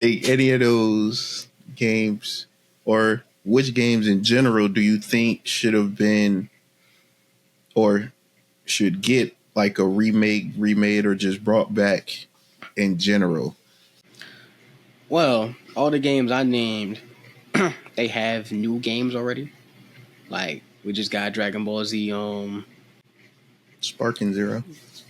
Any of those games, or which games in general do you think should have been or should get like a remade, or just brought back in general? Well, all the games I named, they have new games already. Like we just got Dragon Ball Z. Sparking Zero.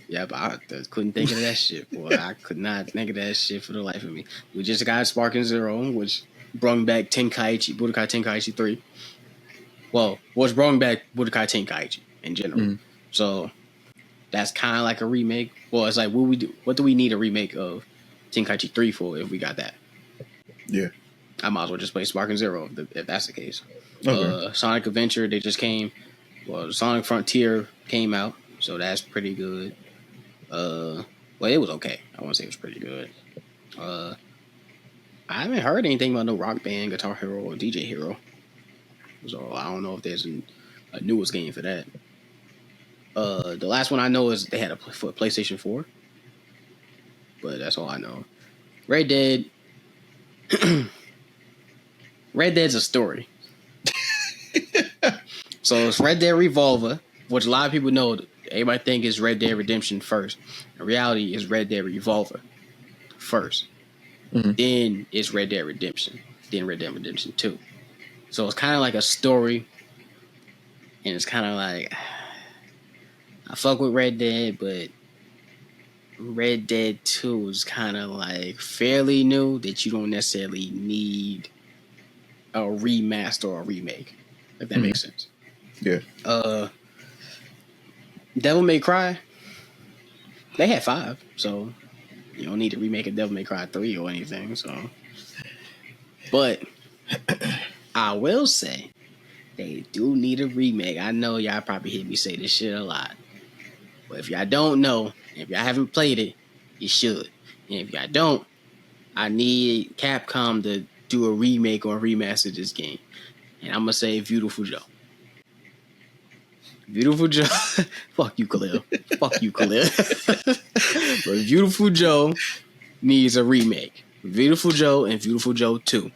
Yeah, but I couldn't think of that shit. Boy, I could not think of that shit for the life of me. We just got Sparking Zero, which brought back Budokai Tenkaichi 3. Well, which brought back Budokai Tenkaichi in general. Mm. So that's kind of like a remake. Well, it's like what do we need a remake of Tenkaichi 3 for if we got that? Yeah. I might as well just play Sparking Zero if that's the case. Okay. Sonic Adventure, they just came. Well, Sonic Frontier came out, so that's pretty good. Well, it was okay. I want to say it was pretty good. I haven't heard anything about no Rock Band, Guitar Hero, or DJ Hero. So I don't know if there's a newest game for that. The last one I know is they had for PlayStation 4. But that's all I know. Red Dead. Red Dead's a story. So it's Red Dead Revolver, which a lot of people know. Everybody think is Red Dead Redemption first. In reality, is Red Dead Revolver first. Mm-hmm. Then it's Red Dead Redemption. Then Red Dead Redemption 2. So it's kind of like a story. And it's kind of like, I fuck with Red Dead, but Red Dead 2 is kind of like fairly new that you don't necessarily need a remaster or a remake, if that makes sense. Yeah. Devil May Cry, they had 5, so you don't need to remake a Devil May Cry 3 or anything. So, but I will say they do need a remake. I know y'all probably hear me say this shit a lot, but if y'all don't know, if y'all haven't played it, you should. And if y'all don't, I need Capcom to do a remake or remaster this game. And I'm gonna say Beautiful Joe. Beautiful Joe. Fuck you, Khalil. Fuck you, Khalil. But Beautiful Joe needs a remake. Beautiful Joe and Beautiful Joe 2.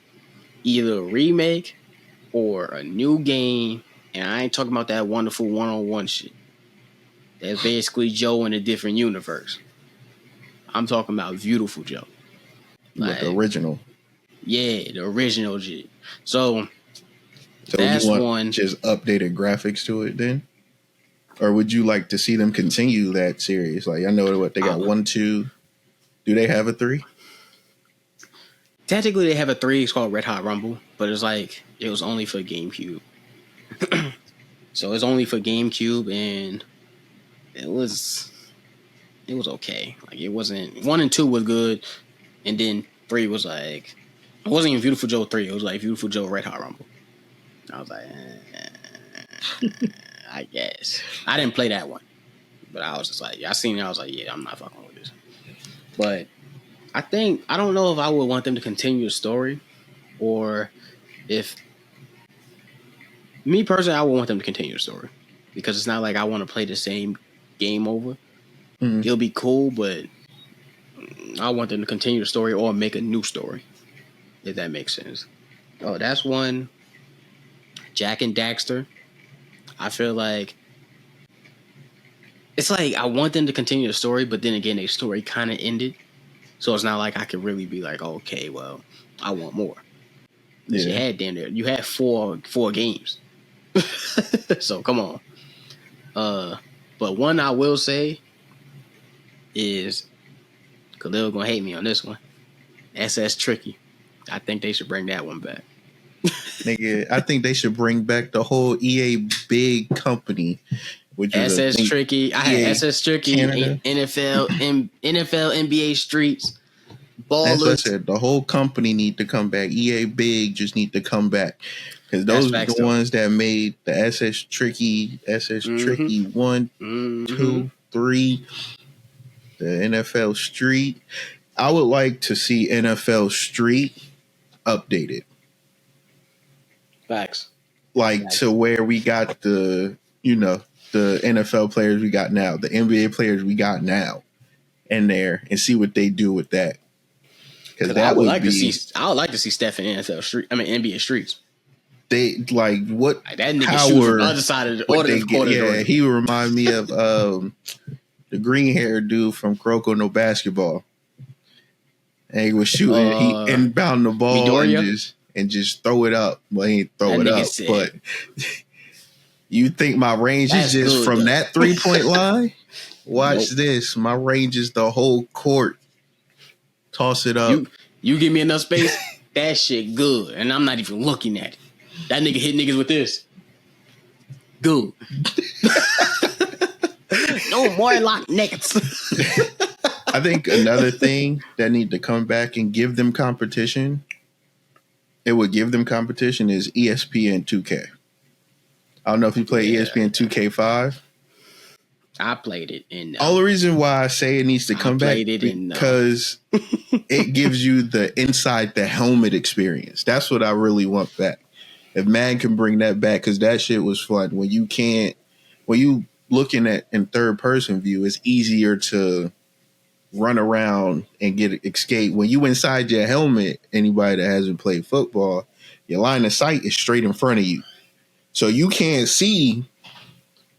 Either a remake or a new game. And I ain't talking about that wonderful one-on-one shit. That's basically Joe in a different universe. I'm talking about Beautiful Joe. Like original. Yeah, the original shit. So that's you want one. Just updated graphics to it then? Or would you like to see them continue that series? Like, I know what they got 1, 2. Do they have a 3? Technically, they have a 3. It's called Red Hot Rumble, but it's like it was only for GameCube. So it's only for GameCube, and it was okay. Like it wasn't 1 and 2 was good, and then 3 was like it wasn't even Beautiful Joe 3. It was like Beautiful Joe Red Hot Rumble. I was like, I guess I didn't play that one, but I was just like, I seen it. I was like, yeah, I'm not fucking with this. But I don't know if I would want them to continue the story, or if me personally, I would want them to continue the story because it's not like I want to play the same game over. Mm-hmm. It'll be cool, but I want them to continue the story or make a new story, if that makes sense. Oh, that's one. Jack and Daxter. I feel like it's like I want them to continue the story, but then again, their story kind of ended. So it's not like I could really be like, okay, well, I want more. Yeah. You had four games. So come on. But one I will say is Khalil gonna hate me on this one. SS Tricky. I think they should bring that one back. Nigga, I think they should bring back the whole EA big company. Which SS Tricky. I had SS Tricky, NFL, NBA Streets, Ballers. That's what I said. The whole company need to come back. EA Big just need to come back. Because those are the ones that made the SS Tricky 1, 2, 3, the NFL Street. I would like to see NFL Street updated. Facts. To where we got the NFL players we got now, the NBA players we got now in there, and see what they do with that. Because that would be. I would like to see Steph in NFL street. I mean NBA streets. They like what like that nigga power, shoot from the other side of the corner. Yeah, he would remind me of the green haired dude from Kuroko no Basketball. And he was shooting, he inbound the ball Midoriya? and just throw it up. Well, he ain't throw it up, said, but you think my range is just good, from that 3-point line? Watch this. My range is the whole court. Toss it up. You give me enough space, that shit good. And I'm not even looking at it. That nigga hit niggas with this. Good. No more lock niggas. I think another thing that need to come back and give them competition, it would give them competition, is ESPN 2K. I don't know if you play ESPN 2K5. I played it. And all the reason why I say it needs to come back because it gives you the inside the helmet experience. That's what I really want back. If man can bring that back, because that shit was fun. When you looking at in third person view, it's easier to run around and get escape. When you inside your helmet, anybody that hasn't played football, your line of sight is straight in front of you. So you can't see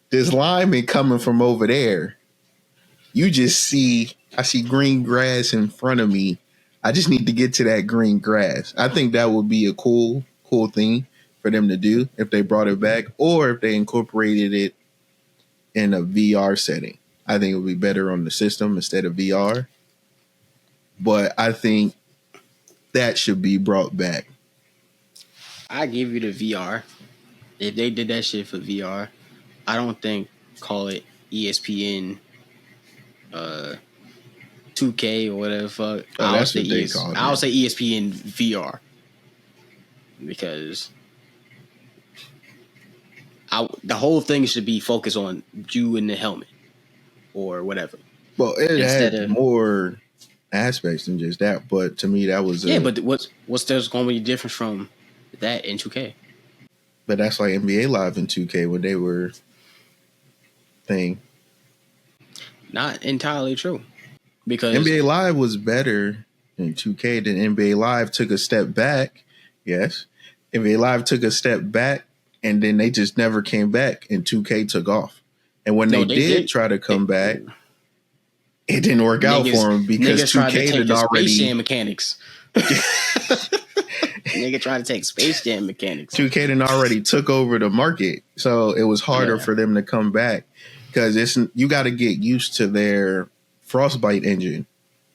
this lineman coming from over there. You just see, I see green grass in front of me. I just need to get to that green grass. I think that would be a cool thing for them to do if they brought it back, or if they incorporated it in a VR setting. I think it would be better on the system instead of VR. But I think that should be brought back. I give you the VR. If they did that shit for VR, I don't think call it ESPN 2K or whatever fuck. I would say ESPN VR. Because the whole thing should be focused on you in the helmet or whatever. Well, it had more aspects than just that, but to me that was but what's there's going to be different from that in 2K? But that's like NBA Live in 2K when they were thing. Not entirely true, because NBA Live was better in 2K than NBA Live took a step back. Yes, NBA Live took a step back, and then they just never came back, and 2K took off. And when they did try to come back, it didn't work out for them because 2K had already Space Jam mechanics. Nigga trying to take Space Jam mechanics. 2K had already took over the market, so it was harder for them to come back because you got to get used to their Frostbite engine.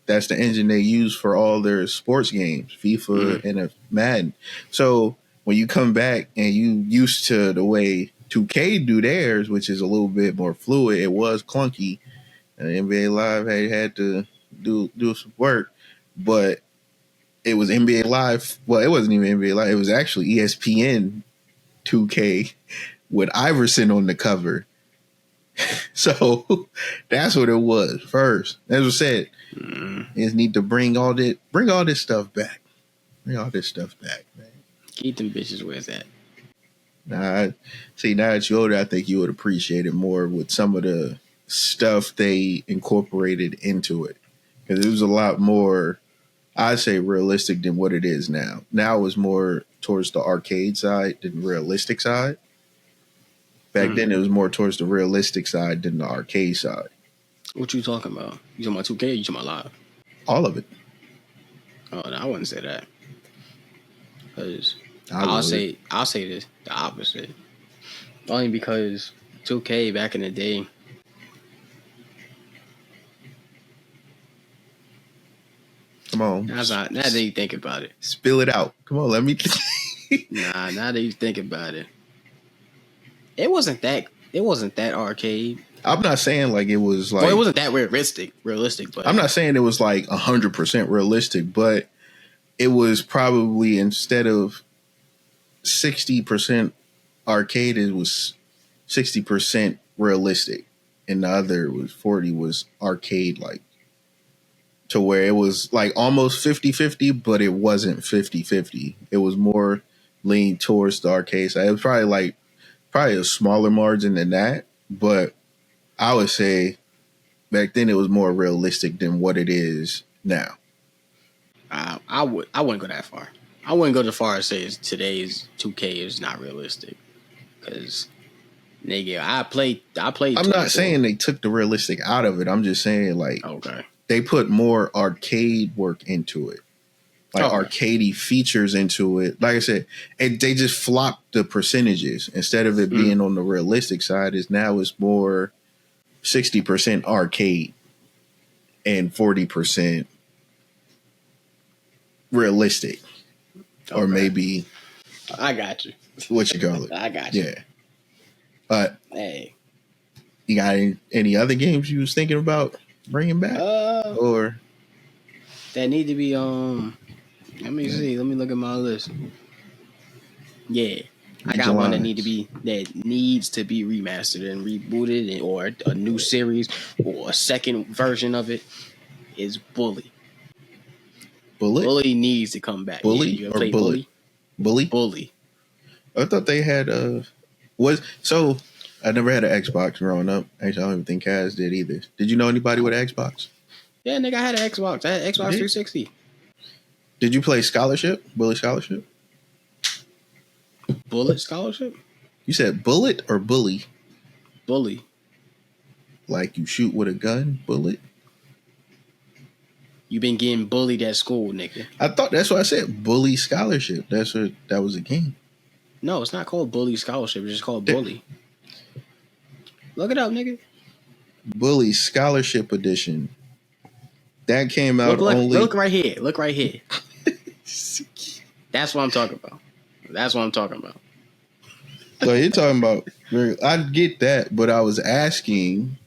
That's the engine they use for all their sports games, FIFA and Madden. So when you come back and you used to the way 2K do theirs, which is a little bit more fluid, it was clunky. NBA Live had to do some work, but it was NBA Live. Well, it wasn't even NBA Live. It was actually ESPN 2K with Iverson on the cover. So that's what it was first. As I said, is need to bring all this stuff back. Bring all this stuff back, man. Keep them bitches where it's at. Now that you're older, I think you would appreciate it more with some of the stuff they incorporated into it, because it was a lot more, I'd say, realistic than what it is now. Now it was more towards the arcade side than the realistic side. Back then, it was more towards the realistic side than the arcade side. What you talking about? You talking about 2K or you talking about Live? All of it. Oh, no, I wouldn't say that. Because I'll say this, the opposite. Only because 2K back in the day, come on. Now that you think about it. Spill it out. Come on, let me. Now that you think about it. It wasn't that arcade. I'm not saying like it was like. Well, it wasn't that realistic, but I'm not saying it was like 100% realistic, but it was probably, instead of 60% arcade, it was 60% realistic, and the other was 40 was arcade, like, to where it was like almost 50-50, but it wasn't 50-50. It was more leaned towards the arcade side. It was probably a smaller margin than that, but I would say back then it was more realistic than what it is now. I wouldn't go that far. I wouldn't go as far as say today's 2K is not realistic. Because nigga, I played. I'm not saying they took the realistic out of it. I'm just saying like they put more arcade work into it. Like arcadey features into it. Like I said, they just flopped the percentages. Instead of it being on the realistic side, it's more 60% arcade and 40% realistic. Or maybe I got you. What you call it? I got you. Yeah. But hey, you got any other games you was thinking about bringing back? Or that need to be let me see. Let me look at my list. Yeah. I got one that needs to be remastered and rebooted, or a new series, or a second version of it. Is Bully. Bully needs to come back. Bully you or Bullet? Bully. I thought they had I never had an Xbox growing up. Actually, I don't even think Kaz did either. Did you know anybody with an Xbox? Yeah, nigga, I had an Xbox. I had Xbox 360. Did you play Scholarship? Bullet Scholarship? Bullet Scholarship? You said bullet or bully? Bully. Like you shoot with a gun, bullet? You been getting bullied at school, nigga. I thought that's what I said. Bully Scholarship. That was a game. No, it's not called Bully Scholarship. It's just called Bully. Look it up, nigga. Bully Scholarship Edition. That came out Look right here. Look right here. That's what I'm talking about. So you're talking about, I get that, but I was asking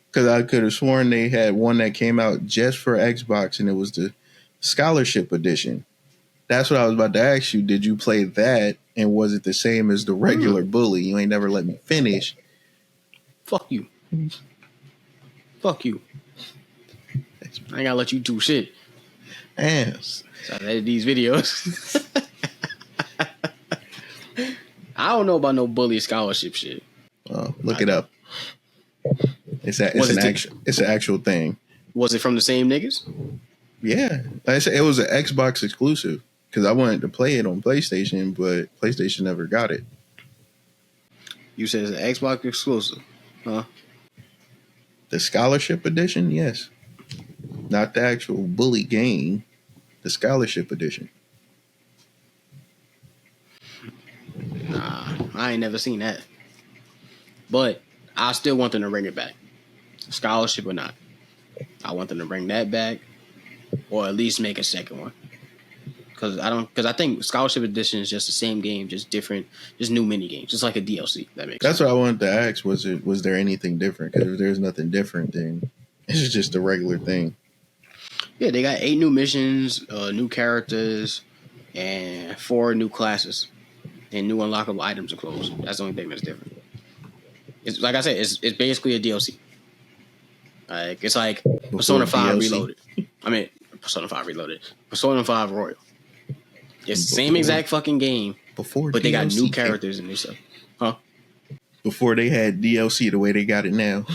because I could have sworn they had one that came out just for Xbox and it was the Scholarship Edition. That's what I was about to ask you. Did you play that and was it the same as the regular Bully? You ain't never let me finish. Fuck you. Fuck you. I ain't gotta let you do shit. Ass. So I edit these videos. I don't know about no Bully Scholarship shit. Oh, look it up. It's an actual thing. Was it from the same niggas? Yeah. Like I said, it was an Xbox exclusive because I wanted to play it on PlayStation, but PlayStation never got it. You said it's an Xbox exclusive, huh? The Scholarship Edition, yes. Not the actual Bully game, the Scholarship Edition. Nah, I ain't never seen that. But I still want them to bring it back. Scholarship or not. I want them to bring that back, or at least make a second one. Because I think Scholarship Edition is just the same game, just different, just new mini games, just like a DLC. That makes sense. That's what I wanted to ask. Was there anything different? Because if there's nothing different, then it's just a regular thing. Yeah, they got 8 new missions, new characters, and 4 new classes, and new unlockable items and clothes. That's the only thing that's different. It's like I said, it's basically a DLC. Like it's like Persona 5 Reloaded. I mean, Persona 5 Reloaded. Persona 5 Royal. It's the same exact fucking game, but they got new characters and new stuff. Huh? Before they had DLC the way they got it now,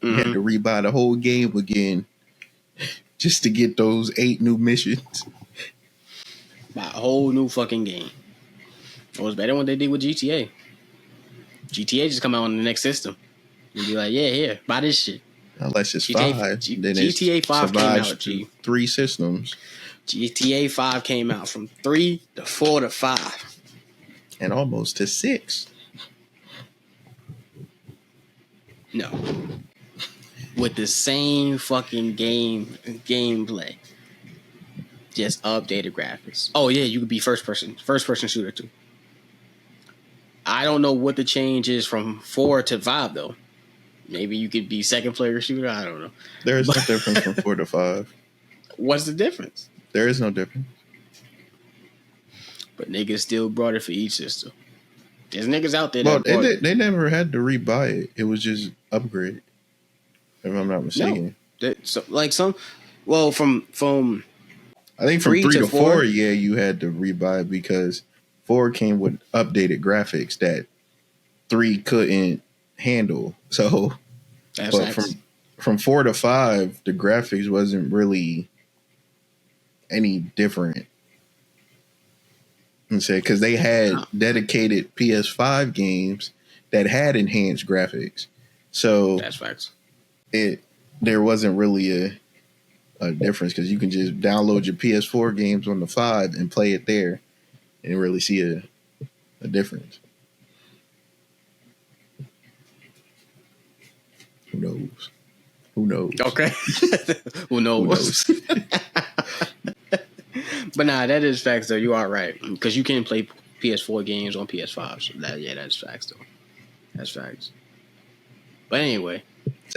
you had to rebuy the whole game again just to get those 8 new missions. Buy a whole new fucking game. It was better than what they did with GTA. GTA just come out on the next system. And be like, yeah, here, buy this shit. Unless it's GTA 5. Then GTA 5 came out, G. 3 systems. GTA 5 came out from 3 to 4 to 5. And almost to 6. No. With the same fucking gameplay. Just updated graphics. Oh yeah, you could be first person shooter too. I don't know what the change is from 4 to 5 though. Maybe you could be second player shooter. I don't know. There is no difference from 4 to 5. What's the difference? There is no difference. But niggas still brought it for each system. There's niggas out there. Well, they never had to rebuy it. It was just upgrade. If I'm not mistaken. No. From I think from 3 to 4, yeah, you had to rebuy it because 4 came with updated graphics that 3 couldn't handle. So, but from 4 to 5, the graphics wasn't really any different. And say because they had dedicated PS5 games that had enhanced graphics, so that's facts. There wasn't really a difference because you can just download your PS4 games on the 5 and play it there, and really see a difference. Who knows? Who knows? Okay. Who knows? Who knows? But nah, that is facts though. You are right because you can play PS4 games on PS5. So that's facts though. That's facts. But anyway,